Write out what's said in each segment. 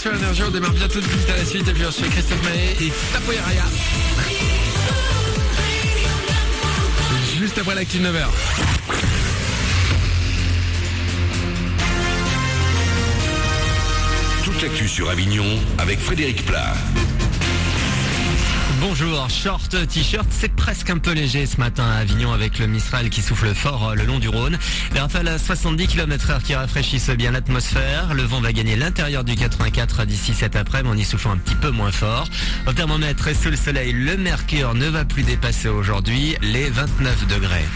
sur Énergie, on démarre bientôt de vite à la suite. Et puis ensuite Christophe Maé et Tapoya Raya. Juste après l'actu de 9h. Toute l'actu sur Avignon avec Frédéric Plat. Bonjour, short, t-shirt, c'est presque un peu léger ce matin à Avignon avec le Mistral qui souffle fort le long du Rhône. Les rafales à 70 km/h qui rafraîchissent bien l'atmosphère. Le vent va gagner l'intérieur du 84 d'ici cet après-midi en y soufflant un petit peu moins fort. Au thermomètre et sous le soleil, le mercure ne va plus dépasser aujourd'hui les 29 degrés.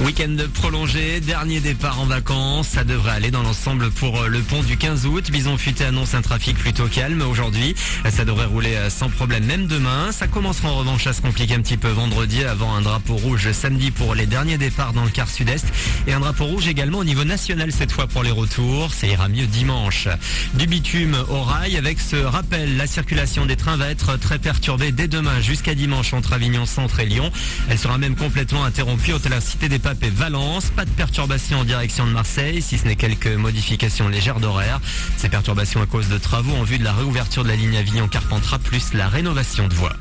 Week-end prolongé, dernier départ en vacances, ça devrait aller dans l'ensemble pour le pont du 15 août. Bison Futé annonce un trafic plutôt calme aujourd'hui. Ça devrait rouler sans problème même demain. Ça commencera en revanche à se compliquer un petit peu vendredi avant un drapeau rouge samedi pour les derniers départs dans le quart sud-est. Et un drapeau rouge également au niveau national cette fois pour les retours. Ça ira mieux dimanche. Du bitume au rail avec ce rappel, la circulation des trains va être très perturbée dès demain jusqu'à dimanche entre Avignon Centre et Lyon. Elle sera même complètement interrompue entre la Cité des Papes et Valence. Pas de perturbations en direction de Marseille, si ce n'est quelques modifications légères d'horaire. Ces perturbations à cause de travaux en vue de la réouverture de la ligne Avignon-Carpentras plus la rénovation de voies.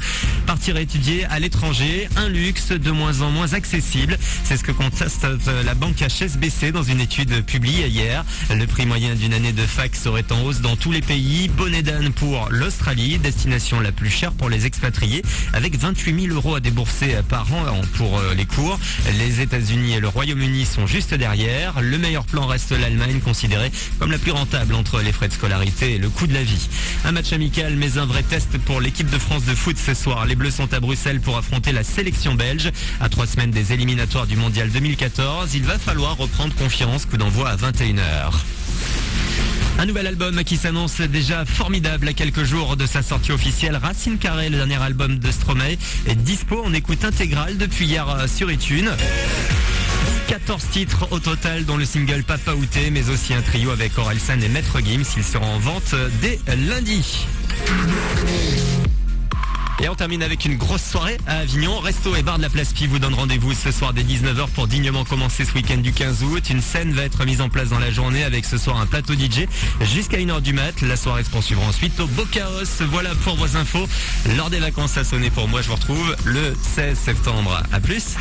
Partir étudier à l'étranger, un luxe de moins en moins accessible. C'est ce que constate la banque HSBC dans une étude publiée hier. Le prix moyen d'une année de fac serait en hausse dans tous les pays. Bonnet d'âne pour l'Australie, destination la plus chère pour les expatriés, avec 28 000 € à débourser par an pour les cours. Les États-Unis et le Royaume-Uni sont juste derrière. Le meilleur plan reste l'Allemagne, considérée comme la plus rentable entre les frais de scolarité et le coût de la vie. Un match amical mais un vrai test pour l'équipe de France de foot ce soir. Les Bleus sont à Bruxelles pour affronter la sélection belge. À 3 semaines des éliminatoires du Mondial 2014, il va falloir reprendre confiance. Coup d'envoi à 21h. Un nouvel album qui s'annonce déjà formidable à quelques jours de sa sortie officielle. Racine Carrée, le dernier album de Stromae, est dispo en écoute intégrale depuis hier sur iTunes. 14 titres au total dont le single Papa Outé, mais aussi un trio avec Orelsan et Maître Gims. Ils seront en vente dès lundi. Et on termine avec une grosse soirée à Avignon. Resto et bar de la Place Pi vous donne rendez-vous ce soir dès 19h pour dignement commencer ce week-end du 15 août. Une scène va être mise en place dans la journée avec ce soir un plateau DJ jusqu'à 1h du mat. La soirée se poursuivra ensuite au Bocaos. Voilà pour vos infos. L'heure des vacances a sonné pour moi. Je vous retrouve le 16 septembre. À plus.